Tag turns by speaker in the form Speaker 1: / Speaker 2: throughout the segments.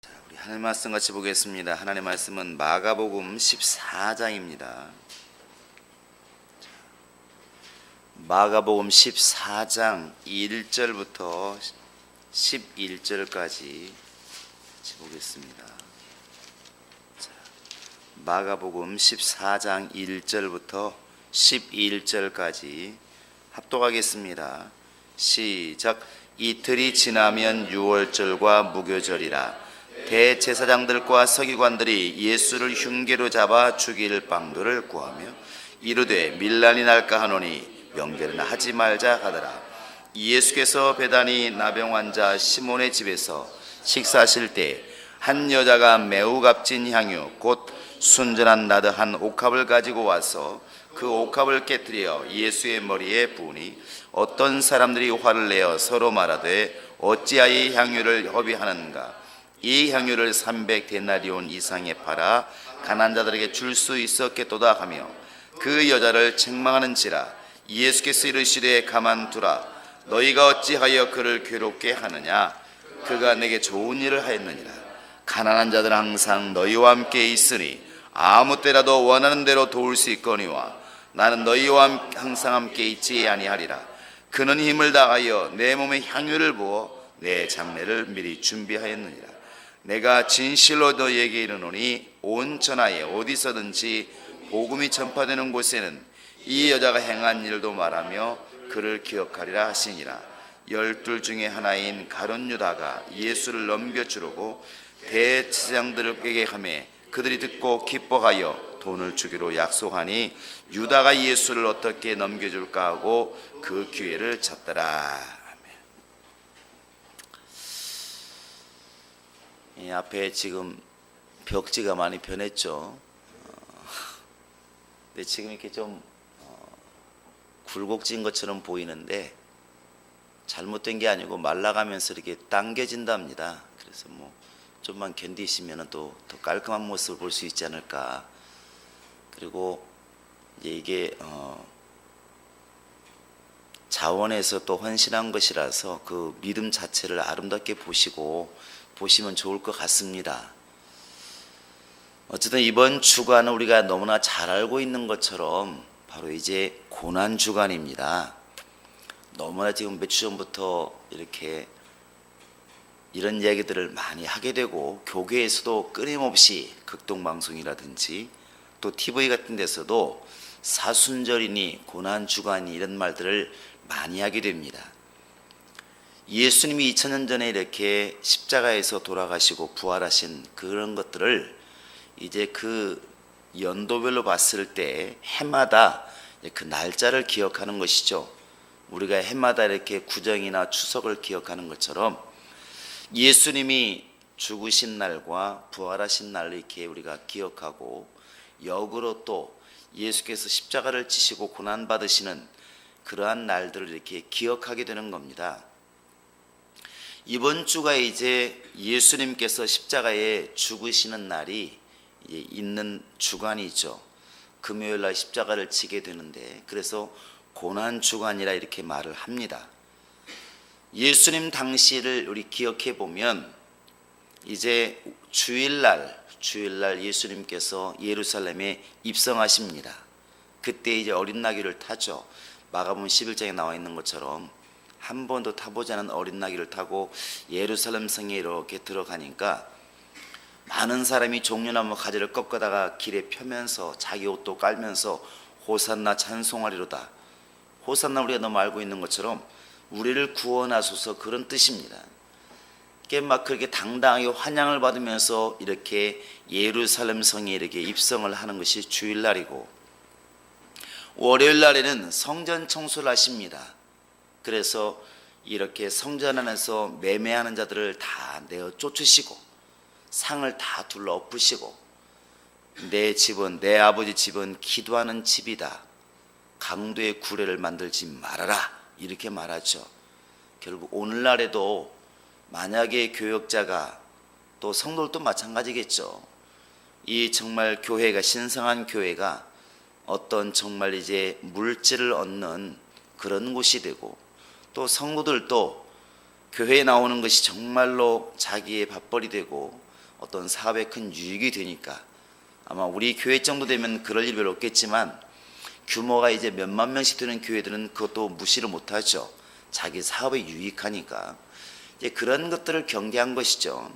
Speaker 1: 우리 하나님 말씀 같이 보겠습니다. 하나님의 말씀은 마가복음 14장입니다. 마가복음 14장 1절부터 11절까지 같이 보겠습니다. 마가복음 14장 1절부터 11절까지 합독하겠습니다. 시작. 이틀이 지나면 유월절과 무교절이라. 대제사장들과 서기관들이 예수를 흉계로 잡아 죽일 방도를 구하며 이르되 밀란이 날까 하노니 명절은 하지 말자 하더라. 예수께서 베다니 나병 환자 시몬의 집에서 식사하실 때 한 여자가 매우 값진 향유 곧 순전한 나드 한 옥합을 가지고 와서 그 옥합을 깨뜨려 예수의 머리에 부으니 어떤 사람들이 화를 내어 서로 말하되 어찌하여 이 향유를 허비하는가. 이 향유를 300데나리온 이상에 팔아 가난한 자들에게 줄 수 있었겠도다 하며 그 여자를 책망하는지라. 예수께서 이르시되 가만두라. 너희가 어찌하여 그를 괴롭게 하느냐. 그가 내게 좋은 일을 하였느니라. 가난한 자들은 항상 너희와 함께 있으니 아무 때라도 원하는 대로 도울 수 있거니와 나는 너희와 항상 함께 있지 아니하리라. 그는 힘을 다하여 내 몸에 향유를 부어 내 장례를 미리 준비하였느니라. 내가 진실로 너희에게 이르노니 온 천하에 어디서든지 복음이 전파되는 곳에는 이 여자가 행한 일도 말하며 그를 기억하리라 하시니라. 12 중에 하나인 가룟 유다가 예수를 넘겨주려고 대제사장들에게 하매 그들이 듣고 기뻐하여 돈을 주기로 약속하니 유다가 예수를 어떻게 넘겨줄까 하고 그 기회를 찾더라. 이 앞에 지금 벽지가 많이 변했죠. 근데 지금 이렇게 좀 굴곡진 것처럼 보이는데 잘못된 게 아니고 말라가면서 이렇게 당겨진답니다. 그래서 뭐 좀만 견디시면 또 더 깔끔한 모습을 볼 수 있지 않을까. 그리고 이게 자원에서 또 헌신한 것이라서 그 믿음 자체를 아름답게 보시면 좋을 것 같습니다. 어쨌든 이번 주간은 우리가 너무나 잘 알고 있는 것처럼 바로 이제 고난 주간입니다. 너무나 지금 몇 주 전부터 이렇게 이런 이야기들을 많이 하게 되고 교회에서도 끊임없이 극동방송이라든지 또 TV 같은 데서도 사순절이니 고난주간이 이런 말들을 많이 하게 됩니다. 예수님이 2000년 전에 이렇게 십자가에서 돌아가시고 부활하신 그런 것들을 이제 그 연도별로 봤을 때 해마다 그 날짜를 기억하는 것이죠. 우리가 해마다 이렇게 구정이나 추석을 기억하는 것처럼 예수님이 죽으신 날과 부활하신 날을 이렇게 우리가 기억하고 역으로 또 예수께서 십자가를 지시고 고난받으시는 그러한 날들을 이렇게 기억하게 되는 겁니다. 이번 주가 이제 예수님께서 십자가에 죽으시는 날이 있는 주간이죠. 금요일 날 십자가를 지게 되는데 그래서 고난주간이라 이렇게 말을 합니다. 예수님 당시를 우리 기억해 보면 이제 주일날 예수님께서 예루살렘에 입성하십니다. 그때 이제 어린 나귀를 타죠. 마가복음 11장에 나와 있는 것처럼 한 번도 타보지 않은 어린 나귀를 타고 예루살렘 성에 이렇게 들어가니까 많은 사람이 종려나무 가지를 꺾어다가 길에 펴면서 자기 옷도 깔면서 호산나 찬송하리로다. 호산나 우리가 너무 알고 있는 것처럼 우리를 구원하소서 그런 뜻입니다. 막 그렇게 당당하게 환영을 받으면서 이렇게 예루살렘 성에 이렇게 입성을 하는 것이 주일날이고 월요일 날에는 성전 청소를 하십니다. 그래서 이렇게 성전 안에서 매매하는 자들을 다 내어 쫓으시고 상을 다 둘러 엎으시고 내 집은 내 아버지 집은 기도하는 집이다. 강도의 구례를 만들지 말아라. 이렇게 말하죠. 결국 오늘날에도 만약에 교역자가 또 성도들도 마찬가지겠죠. 이 정말 교회가 신성한 교회가 어떤 정말 이제 물질을 얻는 그런 곳이 되고 또 성도들도 교회에 나오는 것이 정말로 자기의 밥벌이 되고 어떤 사업에 큰 유익이 되니까 아마 우리 교회 정도 되면 그럴 일 별로 없겠지만 규모가 이제 몇만 명씩 되는 교회들은 그것도 무시를 못하죠. 자기 사업에 유익하니까. 이제 그런 것들을 경계한 것이죠.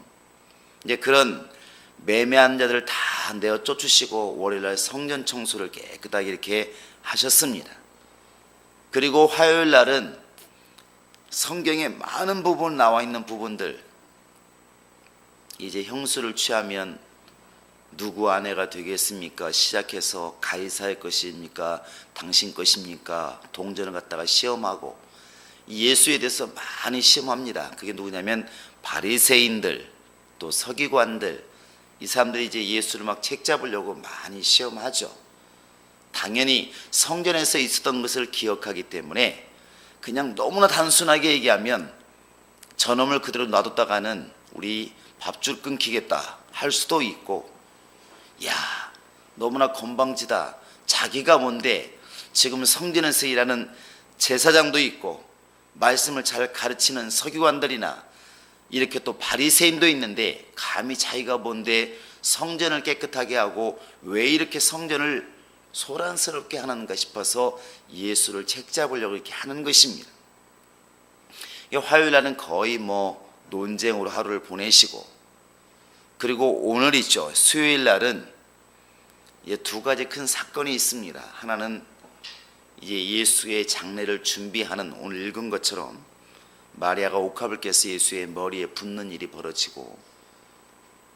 Speaker 1: 이제 그런 매매한 자들을 다 내어 쫓으시고 월요일날 성전 청소를 깨끗하게 이렇게 하셨습니다. 그리고 화요일날은 성경에 많은 부분 나와 있는 부분들, 이제 형수를 취하면 누구 아내가 되겠습니까? 시작해서 가이사의 것입니까? 당신 것입니까? 동전을 갖다가 시험하고 예수에 대해서 많이 시험합니다. 그게 누구냐면 바리새인들, 또 서기관들, 이 사람들이 이제 예수를 막 책 잡으려고 많이 시험하죠. 당연히 성전에서 있었던 것을 기억하기 때문에 그냥 너무나 단순하게 얘기하면 저놈을 그대로 놔뒀다가는 우리 밥줄 끊기겠다 할 수도 있고, 야 너무나 건방지다, 자기가 뭔데, 지금 성전에서 일하는 제사장도 있고 말씀을 잘 가르치는 서기관들이나 이렇게 또 바리새인도 있는데 감히 자기가 뭔데 성전을 깨끗하게 하고 왜 이렇게 성전을 소란스럽게 하는가 싶어서 예수를 책 잡으려고 이렇게 하는 것입니다. 화요일 날은 거의 논쟁으로 하루를 보내시고, 그리고 오늘 있죠, 수요일 날은 두 가지 큰 사건이 있습니다. 하나는 이제 예수의 장례를 준비하는 오늘 읽은 것처럼 마리아가 옥합을 깨서 예수의 머리에 붓는 일이 벌어지고,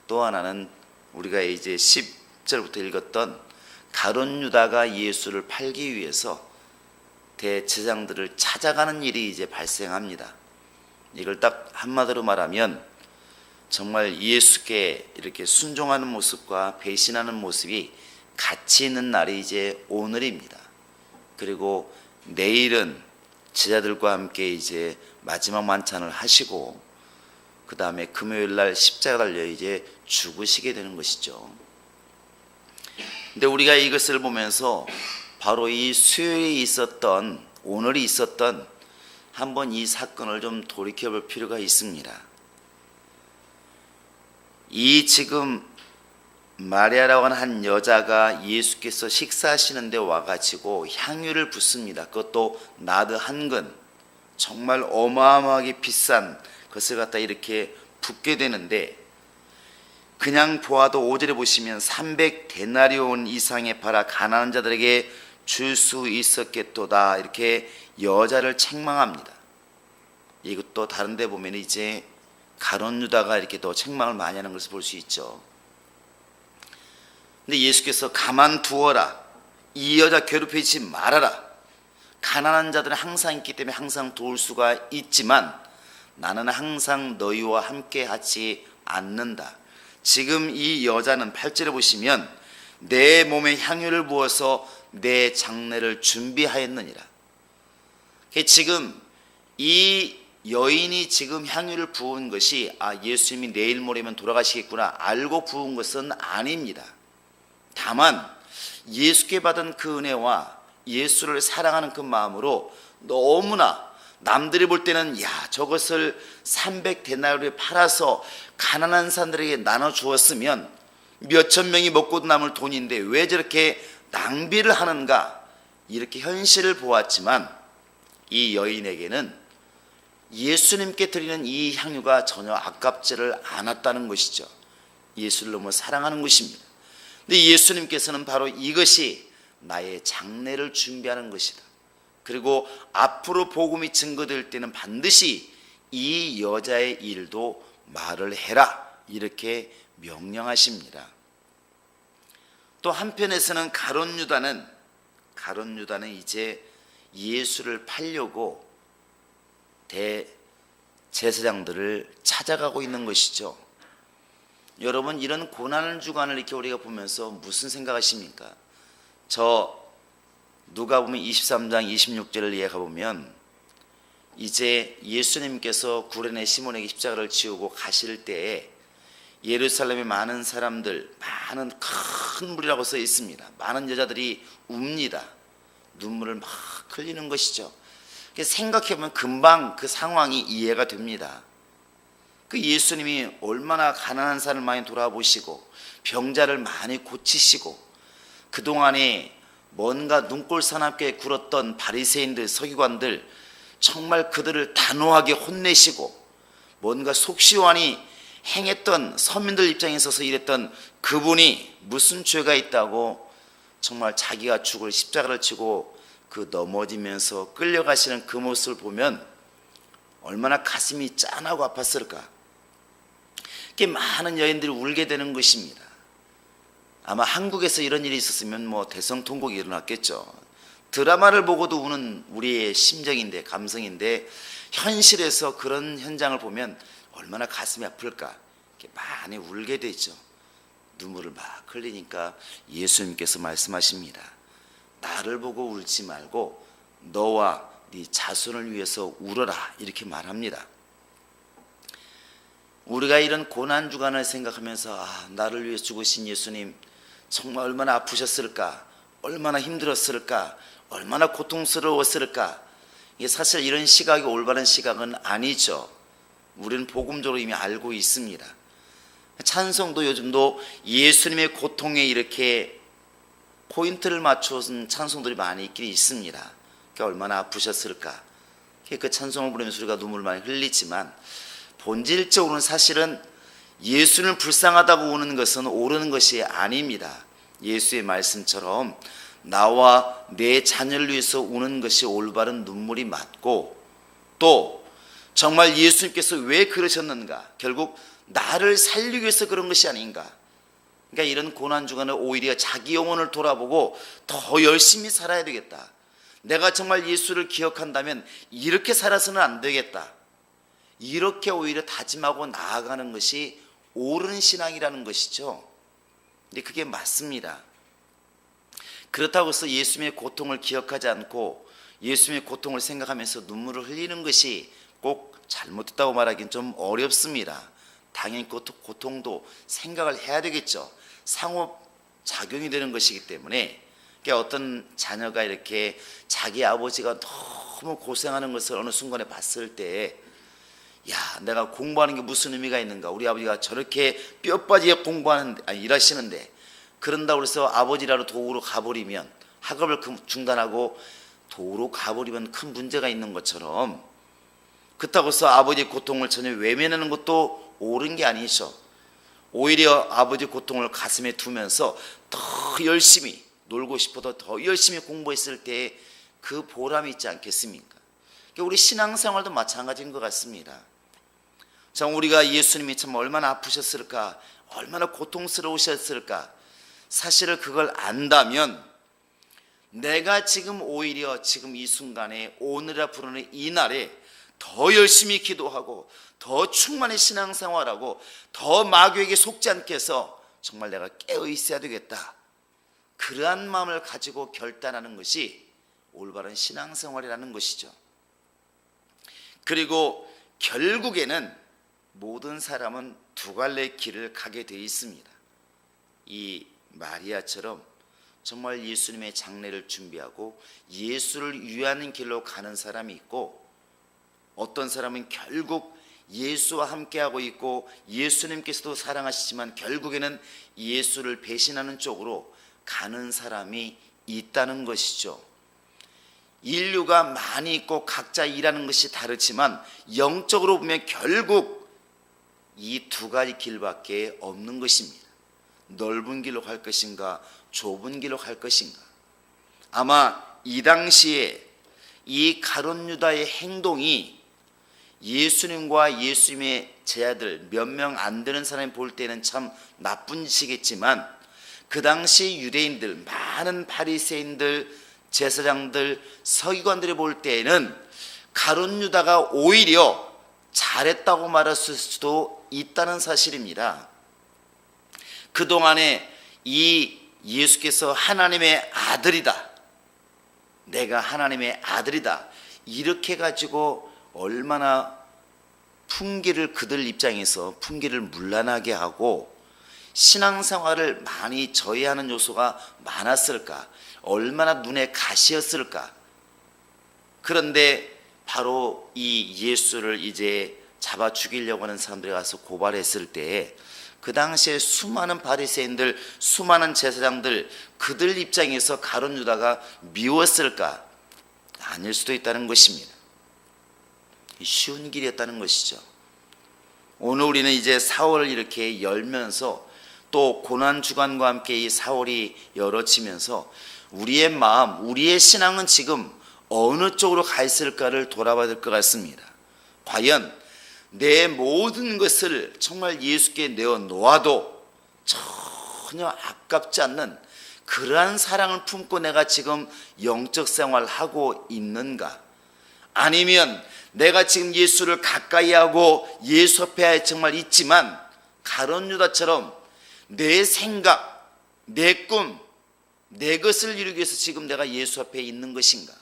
Speaker 1: 또 하나는 우리가 이제 10절부터 읽었던 가룟 유다가 예수를 팔기 위해서 대제사장들을 찾아가는 일이 이제 발생합니다. 이걸 딱 한마디로 말하면 정말 예수께 이렇게 순종하는 모습과 배신하는 모습이 같이 있는 날이 이제 오늘입니다. 그리고 내일은 제자들과 함께 이제 마지막 만찬을 하시고, 그 다음에 금요일 날 십자가 달려 이제 죽으시게 되는 것이죠. 근데 우리가 이것을 보면서 바로 이 수요일에 있었던, 오늘이 있었던 한번 이 사건을 좀 돌이켜 볼 필요가 있습니다. 이 지금 마리아라고 하는 한 여자가 예수께서 식사하시는 데 와가지고 향유를 붓습니다. 그것도 나드 한 근, 정말 어마어마하게 비싼 것을 갖다 이렇게 붓게 되는데, 그냥 보아도 5절에 보시면 300데나리온 이상에 팔아 가난한 자들에게 줄 수 있었겠도다, 이렇게 여자를 책망합니다. 이것도 다른 데 보면 이제 가룟 유다가 이렇게 더 책망을 많이 하는 것을 볼 수 있죠. 근데 예수께서 가만 두어라, 이 여자 괴롭히지 말아라, 가난한 자들은 항상 있기 때문에 항상 도울 수가 있지만 나는 항상 너희와 함께 하지 않는다. 지금 이 여자는 8절에 보시면 내 몸에 향유를 부어서 내 장례를 준비하였느니라. 지금 이 여인이 지금 향유를 부은 것이 예수님이 내일 모레면 돌아가시겠구나 알고 부은 것은 아닙니다. 다만 예수께 받은 그 은혜와 예수를 사랑하는 그 마음으로 너무나 남들이 볼 때는 저것을 300데나리온에 팔아서 가난한 사람들에게 나눠 주었으면 몇천 명이 먹고 남을 돈인데 왜 저렇게 낭비를 하는가, 이렇게 현실을 보았지만 이 여인에게는 예수님께 드리는 이 향유가 전혀 아깝지를 않았다는 것이죠. 예수를 너무 사랑하는 것입니다. 근데 예수님께서는 바로 이것이 나의 장례를 준비하는 것이다, 그리고 앞으로 복음이 증거될 때는 반드시 이 여자의 일도 말을 해라, 이렇게 명령하십니다. 또 한편에서는 가룟 유다는 이제 예수를 팔려고 대제사장들을 찾아가고 있는 것이죠. 여러분, 이런 고난을 주간을 이렇게 우리가 보면서 무슨 생각하십니까? 저 누가복음 23장 26절을 이해가 보면 이제 예수님께서 구레네 시몬에게 십자가를 지우고 가실 때에 예루살렘에 많은 사람들, 많은 큰 무리라고 써 있습니다. 많은 여자들이 웁니다. 눈물을 막 흘리는 것이죠. 생각해보면 금방 그 상황이 이해가 됩니다. 그 예수님이 얼마나 가난한 사람을 많이 돌아보시고 병자를 많이 고치시고 그동안에 뭔가 눈꼴 사납게 굴었던 바리새인들 서기관들 정말 그들을 단호하게 혼내시고 뭔가 속시원히 행했던 서민들 입장에 서서 이랬던 그분이 무슨 죄가 있다고 정말 자기가 죽을 십자가를 치고 그 넘어지면서 끌려가시는 그 모습을 보면 얼마나 가슴이 짠하고 아팠을까. 이렇게 많은 여인들이 울게 되는 것입니다. 아마 한국에서 이런 일이 있었으면 뭐 대성통곡이 일어났겠죠. 드라마를 보고도 우는 우리의 심정인데, 감성인데 현실에서 그런 현장을 보면 얼마나 가슴이 아플까. 이렇게 많이 울게 되죠. 눈물을 막 흘리니까 예수님께서 말씀하십니다. 나를 보고 울지 말고 너와 네 자손을 위해서 울어라, 이렇게 말합니다. 우리가 이런 고난 주간을 생각하면서 나를 위해 죽으신 예수님 정말 얼마나 아프셨을까, 얼마나 힘들었을까, 얼마나 고통스러웠을까. 이게 사실 이런 시각이 올바른 시각은 아니죠. 우리는 복음적으로 이미 알고 있습니다. 찬송도 요즘도 예수님의 고통에 이렇게 포인트를 맞춘 찬송들이 많이 있긴 있습니다. 그러니까 얼마나 아프셨을까. 그 찬송을 부르면서 우리가 눈물을 많이 흘리지만 본질적으로는 사실은 예수는 불쌍하다고 우는 것은 옳은 것이 아닙니다. 예수의 말씀처럼 나와 내 자녀를 위해서 우는 것이 올바른 눈물이 맞고, 또 정말 예수님께서 왜 그러셨는가, 결국 나를 살리기 위해서 그런 것이 아닌가. 그러니까 이런 고난주간에 오히려 자기 영혼을 돌아보고 더 열심히 살아야 되겠다. 내가 정말 예수를 기억한다면 이렇게 살아서는 안 되겠다. 이렇게 오히려 다짐하고 나아가는 것이 옳은 신앙이라는 것이죠. 근데 그게 맞습니다. 그렇다고 해서 예수님의 고통을 기억하지 않고 예수님의 고통을 생각하면서 눈물을 흘리는 것이 꼭 잘못됐다고 말하기는 좀 어렵습니다. 당연히 고통도 생각을 해야 되겠죠. 상호작용이 되는 것이기 때문에. 그러니까 어떤 자녀가 이렇게 자기 아버지가 너무 고생하는 것을 어느 순간에 봤을 때, 야, 내가 공부하는 게 무슨 의미가 있는가, 우리 아버지가 저렇게 뼈 빠지게 일하시는데, 그런다고 해서 아버지라도 도구로 가버리면, 학업을 중단하고 도구로 가버리면 큰 문제가 있는 것처럼, 그렇다고 해서 아버지의 고통을 전혀 외면하는 것도 옳은 게 아니죠. 오히려 아버지 고통을 가슴에 두면서 더 열심히 놀고 싶어도 더 열심히 공부했을 때 그 보람이 있지 않겠습니까? 우리 신앙생활도 마찬가지인 것 같습니다. 참 우리가 예수님이 참 얼마나 아프셨을까, 얼마나 고통스러우셨을까, 사실은 그걸 안다면 내가 지금 오히려 지금 이 순간에 오늘이라 부르는 이 날에 더 열심히 기도하고 더 충만히 신앙생활하고 더 마귀에게 속지 않게 해서 정말 내가 깨어 있어야 되겠다. 그러한 마음을 가지고 결단하는 것이 올바른 신앙생활이라는 것이죠. 그리고 결국에는 모든 사람은 두 갈래의 길을 가게 되어 있습니다. 이 마리아처럼 정말 예수님의 장례를 준비하고 예수를 위하는 길로 가는 사람이 있고, 어떤 사람은 결국 예수와 함께하고 있고 예수님께서도 사랑하시지만 결국에는 예수를 배신하는 쪽으로 가는 사람이 있다는 것이죠. 인류가 많이 있고 각자 일하는 것이 다르지만 영적으로 보면 결국 이 두 가지 길밖에 없는 것입니다. 넓은 길로 갈 것인가, 좁은 길로 갈 것인가. 아마 이 당시에 이 가룟 유다의 행동이 예수님과 예수님의 제자들 몇 명 안 되는 사람이 볼 때는 참 나쁜 짓이겠지만, 그 당시 유대인들, 많은 바리새인들, 제사장들, 서기관들이 볼 때에는 가룟 유다가 오히려 잘했다고 말했을 수도 있다는 사실입니다. 그동안에 이 예수께서 하나님의 아들이다, 내가 하나님의 아들이다, 이렇게 가지고 얼마나 풍기를, 그들 입장에서 풍기를 문란하게 하고 신앙생활을 많이 저해하는 요소가 많았을까, 얼마나 눈에 가시였을까. 그런데 바로 이 예수를 이제 잡아 죽이려고 하는 사람들이 가서 고발했을 때 그 당시에 수많은 바리새인들, 수많은 제사장들, 그들 입장에서 가룟 유다가 미웠을까? 아닐 수도 있다는 것입니다. 쉬운 길이었다는 것이죠. 오늘 우리는 이제 4월을 이렇게 열면서 또 고난주간과 함께 이 4월이 열어지면서 우리의 마음, 우리의 신앙은 지금 어느 쪽으로 가 있을까를 돌아봐야 될 것 같습니다. 과연 내 모든 것을 정말 예수께 내어놓아도 전혀 아깝지 않는 그러한 사랑을 품고 내가 지금 영적 생활을 하고 있는가? 아니면 내가 지금 예수를 가까이 하고 예수 앞에 정말 있지만 가룟 유다처럼 내 생각, 내 꿈, 내 것을 이루기 위해서 지금 내가 예수 앞에 있는 것인가?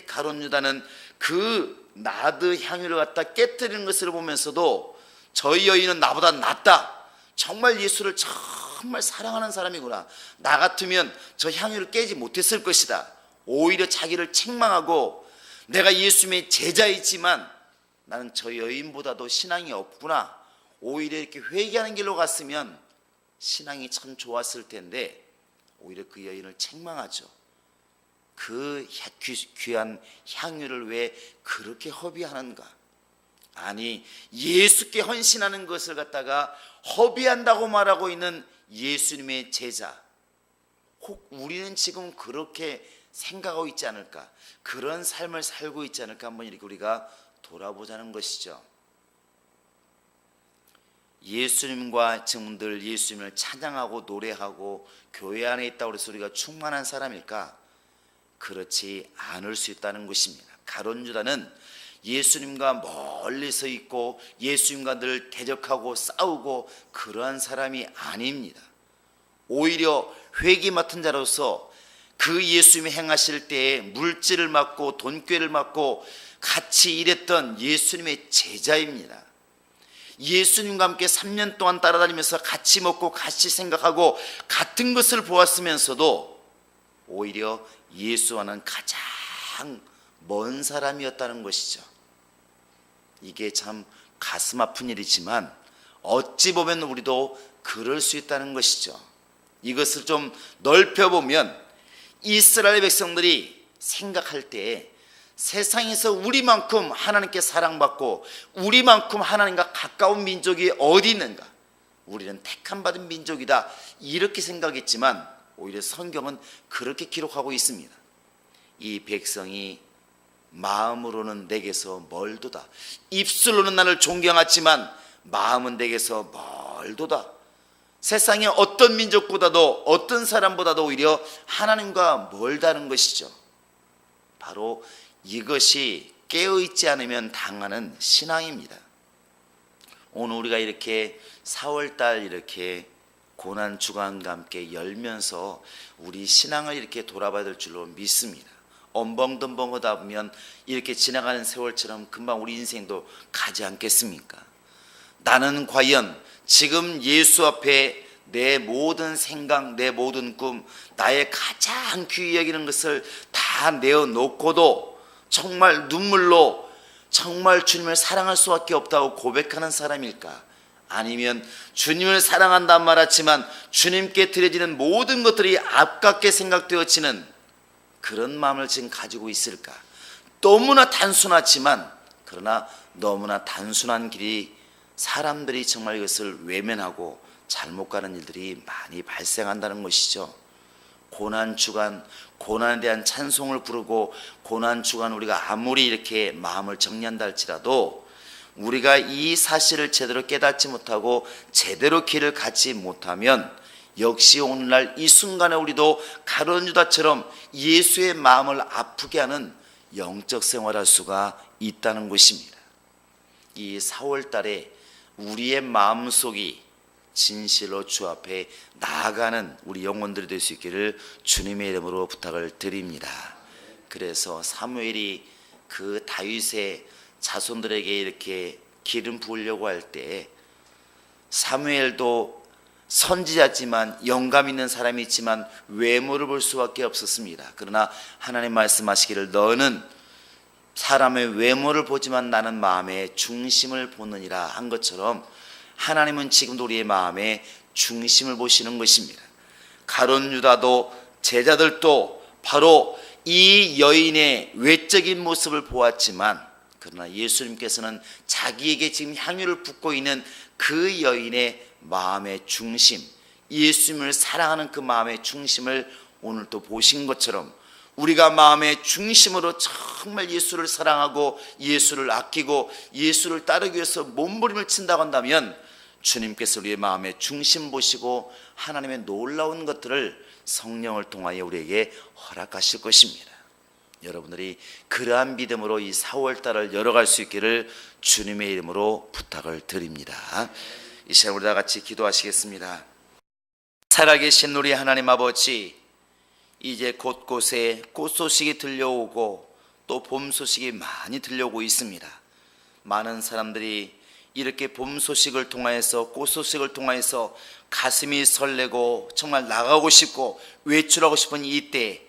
Speaker 1: 가룟 유다는 그 나드 향유를 갖다 깨뜨리는 것을 보면서도 저 여인은 나보다 낫다. 정말 예수를 정말 사랑하는 사람이구나. 나 같으면 저 향유를 깨지 못했을 것이다. 오히려 자기를 책망하고 내가 예수님의 제자이지만 나는 저 여인보다도 신앙이 없구나. 오히려 이렇게 회개하는 길로 갔으면 신앙이 참 좋았을 텐데 오히려 그 여인을 책망하죠. 그 귀한 향유를 왜 그렇게 허비하는가? 아니, 예수께 헌신하는 것을 갖다가 허비한다고 말하고 있는 예수님의 제자, 혹 우리는 지금 그렇게 생각하고 있지 않을까? 그런 삶을 살고 있지 않을까? 한번 이렇게 우리가 돌아보자는 것이죠. 예수님과 증들 예수님을 찬양하고 노래하고 교회 안에 있다고 해서 우리가 충만한 사람일까? 그렇지 않을 수 있다는 것입니다. 가룟 유다는 예수님과 멀리서 있고 예수님과 늘 대적하고 싸우고 그러한 사람이 아닙니다. 오히려 회개 맡은 자로서 그 예수님이 행하실 때에 물질을 맡고 돈꾀를 맡고 같이 일했던 예수님의 제자입니다. 예수님과 함께 3년 동안 따라다니면서 같이 먹고 같이 생각하고 같은 것을 보았으면서도 오히려 예수와는 가장 먼 사람이었다는 것이죠. 이게 참 가슴 아픈 일이지만 어찌 보면 우리도 그럴 수 있다는 것이죠. 이것을 좀 넓혀보면 이스라엘 백성들이 생각할 때 세상에서 우리만큼 하나님께 사랑받고 우리만큼 하나님과 가까운 민족이 어디 있는가? 우리는 택함받은 민족이다, 이렇게 생각했지만 오히려 성경은 그렇게 기록하고 있습니다. 이 백성이 마음으로는 내게서 멀도다. 입술로는 나를 존경하지만 마음은 내게서 멀도다. 세상의 어떤 민족보다도 어떤 사람보다도 오히려 하나님과 멀다는 것이죠. 바로 이것이 깨어있지 않으면 당하는 신앙입니다. 오늘 우리가 이렇게 4월달 이렇게 고난주간과 함께 열면서 우리 신앙을 이렇게 돌아봐야 될 줄로 믿습니다. 엄벙덤벙하다 보면 이렇게 지나가는 세월처럼 금방 우리 인생도 가지 않겠습니까? 나는 과연 지금 예수 앞에 내 모든 생각, 내 모든 꿈, 나의 가장 귀히 여기는 것을 다 내어놓고도 정말 눈물로 정말 주님을 사랑할 수밖에 없다고 고백하는 사람일까? 아니면 주님을 사랑한다는 말 하지만 주님께 드려지는 모든 것들이 아깝게 생각되어지는 그런 마음을 지금 가지고 있을까? 너무나 단순하지만 그러나 너무나 단순한 길이 사람들이 정말 이것을 외면하고 잘못 가는 일들이 많이 발생한다는 것이죠. 고난주간, 고난에 대한 찬송을 부르고 고난주간 우리가 아무리 이렇게 마음을 정리한다 할지라도 우리가 이 사실을 제대로 깨닫지 못하고 제대로 길을 가지 못하면 역시 오늘날 이 순간에 우리도 가룟 유다처럼 예수의 마음을 아프게 하는 영적 생활할 수가 있다는 것입니다. 이 4월 달에 우리의 마음속이 진실로 주 앞에 나아가는 우리 영혼들이 될 수 있기를 주님의 이름으로 부탁을 드립니다. 그래서 사무엘이 그 다윗의 자손들에게 이렇게 기름 부으려고 할 때 사무엘도 선지자지만 영감 있는 사람이 있지만 외모를 볼 수밖에 없었습니다. 그러나 하나님 말씀하시기를 너는 사람의 외모를 보지만 나는 마음의 중심을 보느니라 한 것처럼 하나님은 지금도 우리의 마음의 중심을 보시는 것입니다. 가룟 유다도 제자들도 바로 이 여인의 외적인 모습을 보았지만, 그러나 예수님께서는 자기에게 지금 향유를 붓고 있는 그 여인의 마음의 중심, 예수님을 사랑하는 그 마음의 중심을 오늘 또 보신 것처럼 우리가 마음의 중심으로 정말 예수를 사랑하고 예수를 아끼고 예수를 따르기 위해서 몸부림을 친다고 한다면 주님께서 우리의 마음의 중심 보시고 하나님의 놀라운 것들을 성령을 통하여 우리에게 허락하실 것입니다. 여러분들이 그러한 믿음으로 이 4월달을 열어갈 수 있기를 주님의 이름으로 부탁을 드립니다. 이 시간 우리 다 같이 기도하시겠습니다. 살아계신 우리 하나님 아버지, 이제 곳곳에 꽃 소식이 들려오고 또 봄 소식이 많이 들려오고 있습니다. 많은 사람들이 이렇게 봄 소식을 통하여서 꽃 소식을 통하여서 가슴이 설레고 정말 나가고 싶고 외출하고 싶은 이때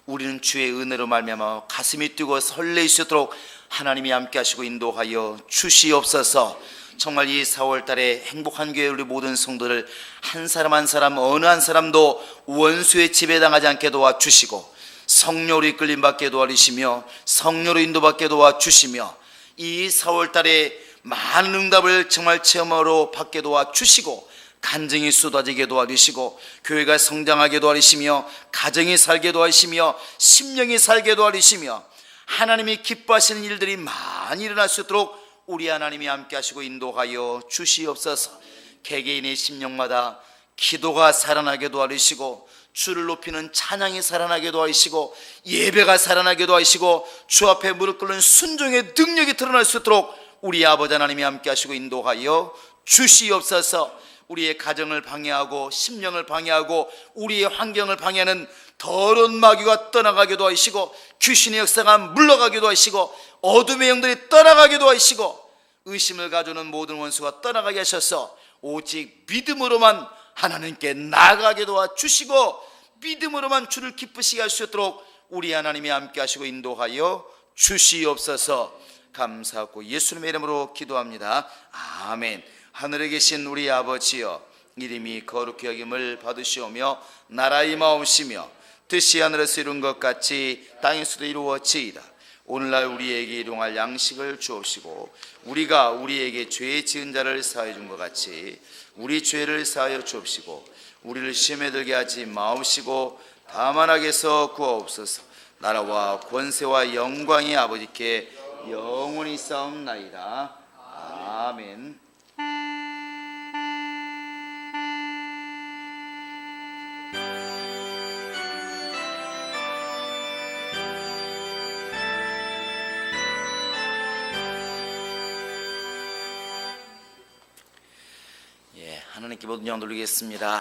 Speaker 1: 우리는 주의 은혜로 말미암아 가슴이 뛰고 설레일 수 있도록 하나님이 함께 하시고 인도하여 주시옵소서. 정말 이 4월 달에 행복한 교회 우리 모든 성도들 한 사람 한 사람 어느 한 사람도 원수의 지배당하지 않게 도와주시고 성령으로 이끌림 받게 도와주시며 성령으로 인도받게 도와주시며 이 4월 달에 많은 응답을 정말 체험으로 받게 도와주시고 간증이 쏟아지게 도와주시고 교회가 성장하게 도와주시며 가정이 살게 도와주시며 심령이 살게 도와주시며 하나님이 기뻐하시는 일들이 많이 일어날 수 있도록 우리 하나님이 함께 하시고 인도하여 주시옵소서. 개개인의 심령마다 기도가 살아나게 도와주시고 주를 높이는 찬양이 살아나게 도와주시고 예배가 살아나게 도와주시고 주 앞에 무릎 꿇는 순종의 능력이 드러날 수 있도록 우리 아버지 하나님이 함께 하시고 인도하여 주시옵소서. 우리의 가정을 방해하고 심령을 방해하고 우리의 환경을 방해하는 더러운 마귀가 떠나가게 도와주시고 귀신의 역사가 물러가게 도와주시고 어둠의 영들이 떠나가게 도와주시고 의심을 가져오는 모든 원수가 떠나가게 하셔서 오직 믿음으로만 하나님께 나아가게 도와주시고 믿음으로만 주를 기쁘시게 할 수 있도록 우리 하나님이 함께 하시고 인도하여 주시옵소서. 감사하고 예수님의 이름으로 기도합니다. 아멘. 하늘에 계신 우리 아버지여, 이름이 거룩히 여김을 받으시오며 나라의 마음이시며 뜻이 하늘에서 이룬 것 같이 땅에서도 이루어지이다. 오늘날 우리에게 일용할 양식을 주옵시고 우리가 우리에게 죄 지은 자를 사하여 준 것 같이 우리 죄를 사하여 주옵시고 우리를 시험에 들게 하지 마옵시고 다만 악에서 구하옵소서. 나라와 권세와 영광이 아버지께 영원히 싸움나이다. 아멘. 하나님께 모든 영광 돌리겠습니다.